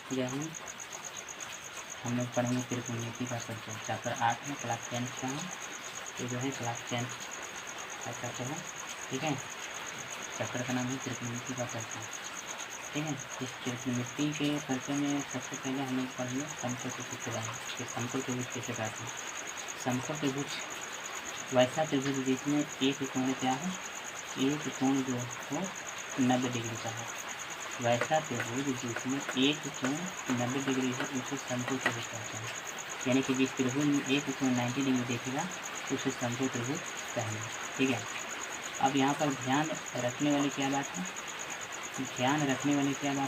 जय हिंद। हम लोग पढ़ेंगे त्रिकोणमिति का परिचय, चैप्टर 8 में, क्लास 10 का है। ये जो है क्लास 10 का चैप्टर है, ठीक है। चैप्टर का नाम है त्रिकोणमिति का परिचय, ठीक है। इस त्रिकोणमिति के परिचय में सबसे पहले हम लोग पढ़ेंगे समकोण त्रिभुज के बारे में कि समकोण त्रिभुज कैसे कहते हैं। समकोण त्रिभुज वैसा त्रिभुज जिसमें एक कोण क्या है, एक कोण जो हो 90 डिग्री का है। वैसा त्रिभुज जिसमें एक कोण 90 डिग्री है उसे समकोण त्रिभुज कहते हैं। यानी कि जिस त्रिभुज में एक कोण 90 डिग्री देखेगा उसे समकोण त्रिभुज कहेंगे, ठीक है। अब यहाँ पर ध्यान रखने वाली क्या बात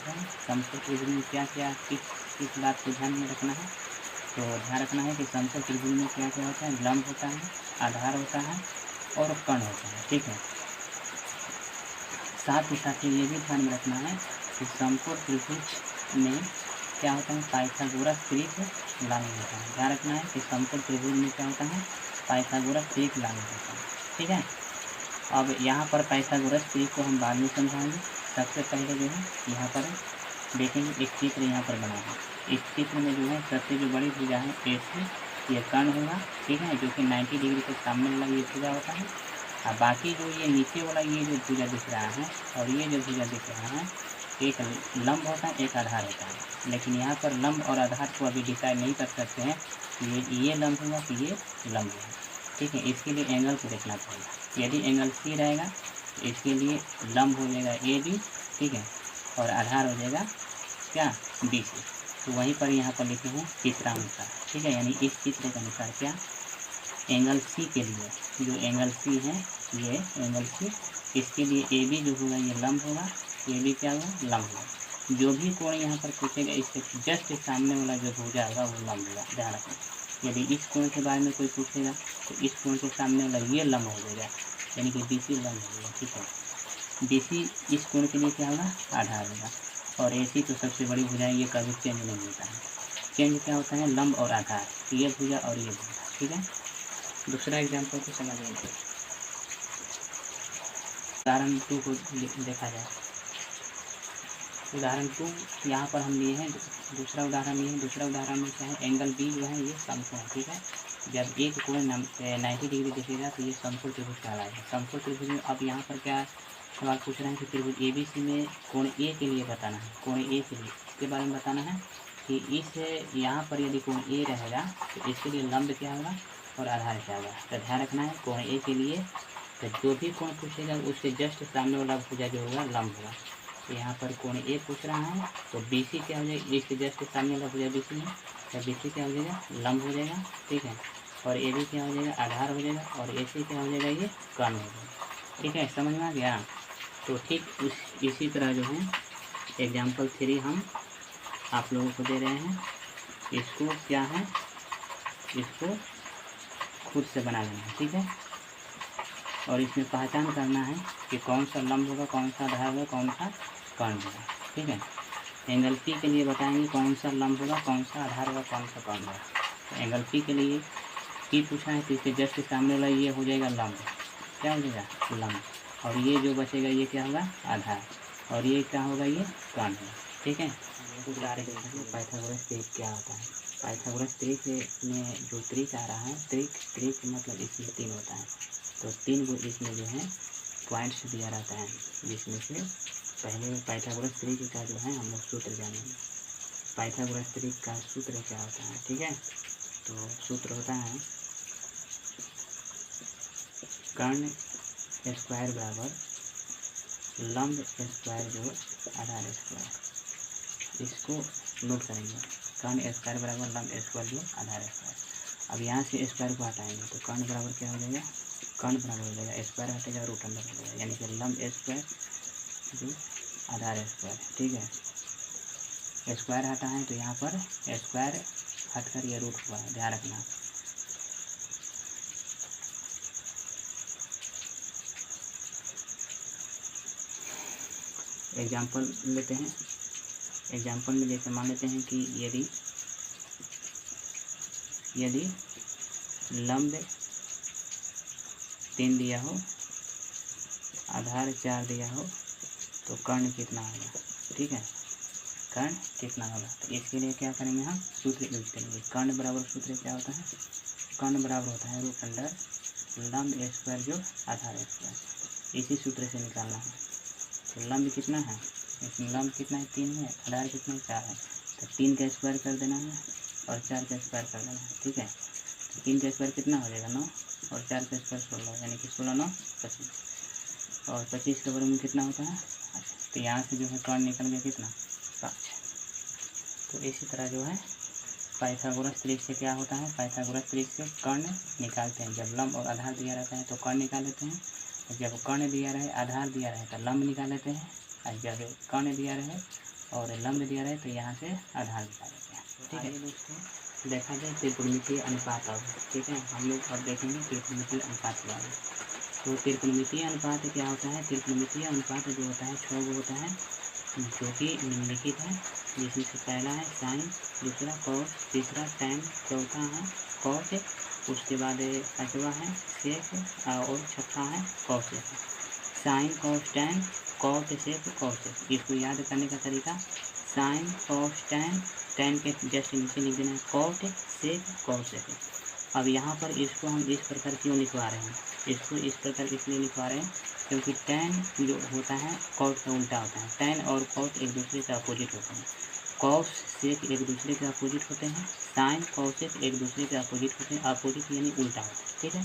है, समकोण त्रिभुज में क्या क्या किस बात को ध्यान में रखना है। तो ध्यान रखना है कि समकोण त्रिभुज में क्या क्या होता है, लंब होता है, आधार होता है और कर्ण होता है, ठीक है। साथ ही साथ ये भी ध्यान में रखना है कि समकोण त्रिभुज में क्या होता है, पाइथागोरस त्रिक लागू होता है। ध्यान रखना है कि समकोण त्रिभुज में क्या होता है, पाइथागोरस त्रिक लागू होता है, ठीक है। अब यहाँ पर पाइथागोरस त्रिक को हम बाद में समझाएंगे। सबसे पहले जो है यहाँ पर देखेंगे एक चित्र यहाँ पर बना है। इस चित्र में जो है सबसे जो बड़ी भुजा है AC, ये कर्ण होगा, ठीक है, जो कि 90 डिग्री के सामने वाला ये भुजा होता है। और बाकी जो ये नीचे वाला ये जो भुजा दिख रहा है और ये जो भुजा दिख रहा है, एक लंब होता है, एक आधार होता है। लेकिन यहाँ पर लंब और आधार को अभी डिसाइड नहीं कर सकते हैं कि ये लंब होगा कि ये लंब होगा, ठीक है। इसके लिए एंगल को देखना पड़ेगा। यदि एंगल C रहेगा तो इसके लिए लंब हो जाएगा AB, ठीक है, और आधार हो जाएगा क्या, BC। तो वहीं पर यहाँ पर लिखे हैं चित्रानुसार, ठीक है। यानी इस चित्र के अनुसार क्या, एंगल C के लिए जो एंगल C है, ये एंगल C, इसके लिए AB जो होगा ये लंब होगा, AB क्या होगा, लंब होगा। जो भी कोण यहाँ पर पूछेगा इसके जस्ट सामने वाला जो भुजा होगा वो लंब होगा, ध्यान रखना। यदि इस कोण के बारे में कोई पूछेगा तो इस कोण के सामने वाला ये लंब हो जाएगा, यानी कि BC लंब हो जाएगा, ठीक है। BC इस कोण के लिए क्या होगा, आधार होगा। और AC तो सबसे बड़ी भुजा है, ये कभी चेंज नहीं होता है। चेंज क्या होता है, लंब और आधार, ये भुजा और ये भुजा, ठीक है। दूसरा एग्जाम्पल को समझिए। उदाहरण 2 को देखा जाए। उदाहरण 2 यहाँ पर हम लिए हैं, दूसरा उदाहरण लिए हैं। दूसरा उदाहरण में क्या है, एंगल B जो है ये समकोण, ठीक है। जब एक कोण 90 डिग्री दिखेगा तो ये समकोण त्रिभुज कहलाएगा। समकोण त्रिभुज में अब यहाँ पर क्या सवाल पूछ रहे हैं कि त्रिभुज ABC में कोण A के लिए बताना है। कोण A के लिए इसके बारे में बताना है कि इस यहाँ पर यदि कोण A रहेगा तो इसके लिए लंब क्या होगा और आधार क्या होगा। तो ध्यान रखना है कोण A के लिए तो जो भी कोण पूछेगा उसके जस्ट सामने वाला भुजा जो होगा लंब होगा। तो यहाँ पर कोण A पूछ रहा है तो BC क्या हो जाएगा, इसके जस्ट सामने वाला भुजा BC है, तो BC क्या हो जाएगा, लंब हो जाएगा, ठीक है। और AB क्या हो जाएगा, आधार हो जाएगा। और AC क्या हो जाएगा, ये कर्ण हो जाएगा, ठीक है। समझ में आ गया। तो ठीक इसी तरह जो है एग्जाम्पल 3 हम आप लोगों को दे रहे हैं। इसको क्या है, इसको खुद से बना लेना है, ठीक है। और इसमें पहचान करना है कि कौन सा लंब होगा, कौन सा आधार होगा, कौन सा कर्ण होगा, ठीक है। एंगल P के लिए बताएंगे कौन सा लंब होगा, कौन सा आधार होगा, कौन सा कर्ण होगा। तो एंगल P के लिए P पूछा है तो इसके जस्ट सामने वाला ये हो जाएगा लंब, क्या हो जाएगा, लंब। और ये जो बचेगा ये क्या होगा, आधार। और ये क्या होगा, ये कर्ण होगा, ठीक है। पाइथागोरस त्रिक क्या होता है। पाइथागोरस त्रिक में जो त्रिक आ रहा है, त्रिक मतलब इसमें 3 होता है। तो 3 को इसमें जो है पॉइंट्स दिया रहता है, जिसमें से पहले पाइथागोरस त्रिक का जो है हम लोग सूत्र जानेंगे। पाइथागोरस त्रिक का सूत्र क्या होता है, ठीक है। तो सूत्र होता है कर्ण स्क्वायर बराबर लंब स्क्वायर जोड़ आधार स्क्वायर। इसको नोट करेंगे, कर्ण स्क्वायर बराबर लंब स्क्वायर जोड़ आधार स्क्वायर। अब यहाँ से स्क्वायर को हटाएंगे तो कर्ण बराबर क्या हो जाएगा, कर्ण बराबर हो जाएगा स्क्वायर हटेगा रूट अंदर हो जाएगा, यानी कि लंब स्क्वायर जो आधार स्क्वायर, ठीक है। स्क्वायर हटा है तो यहाँ पर स्क्वायर हटकर ये रूट हुआ है, ध्यान रखना। एग्जाम्पल लेते हैं। एग्जाम्पल में जैसे मान लेते हैं कि यदि लंब 3 दिया हो, आधार 4 दिया हो तो कर्ण कितना होगा, ठीक है। कर्ण कितना होगा। तो इसके लिए क्या करेंगे, हम सूत्र यूज करेंगे। कर्ण बराबर सूत्र क्या होता है, कर्ण बराबर होता है रूट अंडर लंब स्क्वायर जो आधार स्क्वायर। इसी सूत्र से निकालना है। तो लंब कितना है, इसमें लंब कितना है 3 है, आधार कितना है 4 है। तो 3 का स्क्वायर कर देना है और 4 का स्क्वायर कर देना है। ठीक है, तो 3 का स्क्वायर कितना हो जाएगा 9 और 4 का स्क्वायर 16, यानी कि 16 9 25 और 25 के वर्ग में कितना होता है। तो यहाँ से जो है कर्ण निकल गया कितना 5। तो इसी तरह जो है पाइथागोरस त्रिक से क्या होता है, पाइथागोरस त्रिक से कर्ण निकालते हैं। जब लंब और आधार दिया रहता है तो कर्ण निकाल लेते हैं, और जब कर्ण दिया रहे आधार दिया रहे तो लंब निकाल लेते हैं, और जब कर्ण दिया रहे और लंब दिया रहे तो यहाँ से आधार निकाल लेते हैं। ठीक है दोस्तों, देखा जाए त्रिकोणमितीय अनुपात। अब ठीक है, हम लोग अब देखेंगे त्रिकोणमितीय अनुपात के बारे में। तो त्रिकोणमितीय अनुपात क्या होता है, त्रिकोणमितीय अनुपात जो होता है 6 गो होता है, जो कि निम्नलिखित है, जिसमें से पहला है साइन, दूसरा कॉस, तीसरा टैन, चौथा है कॉस, उसके बाद पाँचवा है सेक और छठा है cosec. Sine cos tan cos sec cosec, इसको याद करने का तरीका साइन कॉस टैन, टैन के जस्ट नीचे लिख देना है कॉट सेक कॉसेक। अब यहाँ पर इसको हम इस प्रकार क्यों लिखवा रहे हैं, इसको इस प्रकार इसलिए लिखवा रहे हैं क्योंकि टैन जो होता है कॉट का उल्टा होता है। टैन और कॉट एक दूसरे के अपोजिट होते हैं, कॉस सेक एक दूसरे के अपोजिट होते हैं, साइन कॉसेक एक दूसरे के अपोजिट होते हैं। अपोजिट यानी उल्टा होता है। ठीक है,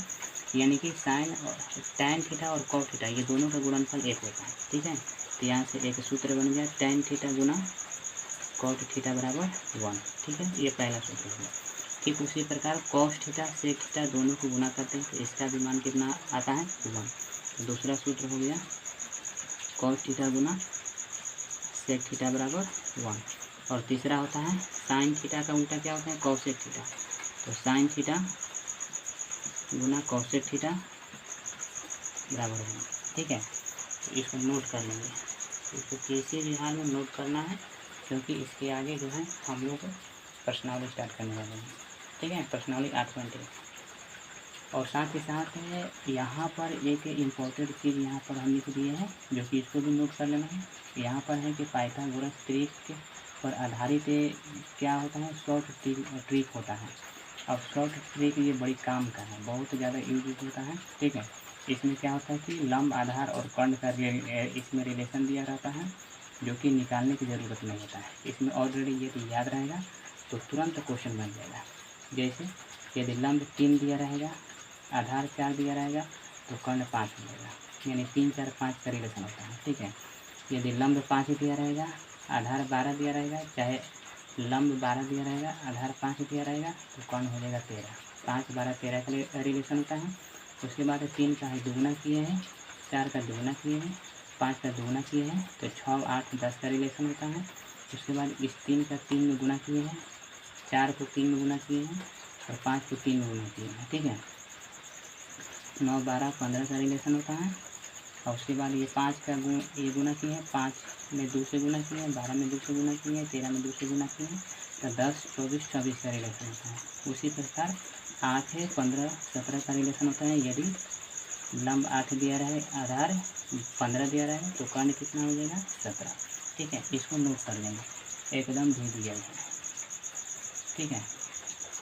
यानी कि साइन और टैन थीटा और कॉट थीटा ये दोनों का गुणनफल एक होता है। ठीक है, तो यहाँ से एक सूत्र बन गया टैन थीटा गुना कॉट थीटा बराबर 1। ठीक है, ये पहला सूत्र हो गया। ठीक उसी प्रकार कॉस थीटा सेक थीटा दोनों को गुना करते हैं तो इसका भी मान कितना आता है 1। तो दूसरा सूत्र हो गया कॉस थीटा गुना सेक थीटा बराबर 1। और तीसरा होता है साइन थीटा का उल्टा क्या होता है कॉसेक थीटा, तो साइन थीटा गुना कॉसेक थीटा बराबर 1। ठीक है, तो इसको नोट कर लेंगे, इसको किसी भी हाल में नोट करना है क्योंकि इसके आगे जो है हम लोग प्रश्नावली स्टार्ट करने वाले हैं। ठीक है, प्रश्नावली 8.1। और साथ ही साथ यहाँ पर एक इम्पोर्टेंट चीज़ यहाँ पर हम लिख दिए हैं जो कि इसको भी नोट कर लेना है। यहाँ पर है कि पाइथागोरस त्रिक पर आधारित क्या होता है शॉर्ट ट्रिक होता है। अब शॉर्ट ट्रिक ये बड़ी काम का है, बहुत ज़्यादा यूज होता है। ठीक है, इसमें क्या होता है कि लंब आधार और कर्ण का इसमें रिलेशन दिया रहता है जो कि निकालने की ज़रूरत नहीं होता है। इसमें ऑलरेडी यदि याद रहेगा तो तुरंत क्वेश्चन बन जाएगा। जैसे यदि लंब 3 दिया रहेगा, आधार 4 दिया रहेगा तो कर्ण 5 मिलेगा, यानी 3 4 5 का रिलेशन होता है। ठीक है, यदि लंब 5 दिया रहेगा, आधार 12 दिया रहेगा, चाहे लंब 12 दिया रहेगा, आधार 5 दिया रहेगा तो कर्ण हो जाएगा 13। 5 12 13 का रिलेशन होता है। उसके बाद 3 का है दुगुना किए हैं, 4 का दुगुना किए हैं, 5 का दुगुना किए हैं तो 6 8 10 का रिलेशन होता है। उसके बाद इस 3 का 3 में गुना किए हैं, 4 को 3 में गुना किए हैं और 5 को 3 में गुना किए हैं। ठीक है, 9 12 15 का रिलेशन होता है। और उसके बाद ये 5 का ये गुना किए हैं, 5 में 2 से गुना किए हैं, 12 में 2 से गुना किए हैं, 13 में 2 से गुना किए हैं तो 10 24 24 का रिलेशन होता है। उसी प्रकार 8 है 15 17 का रिलेशन होता है। यदि लंब 8 दिया रहे, आधार 15 दिया रहे तो कर्ण कितना हो जाएगा 17। ठीक है, इसको नोट कर लेंगे, एकदम भी दिया है। ठीक है,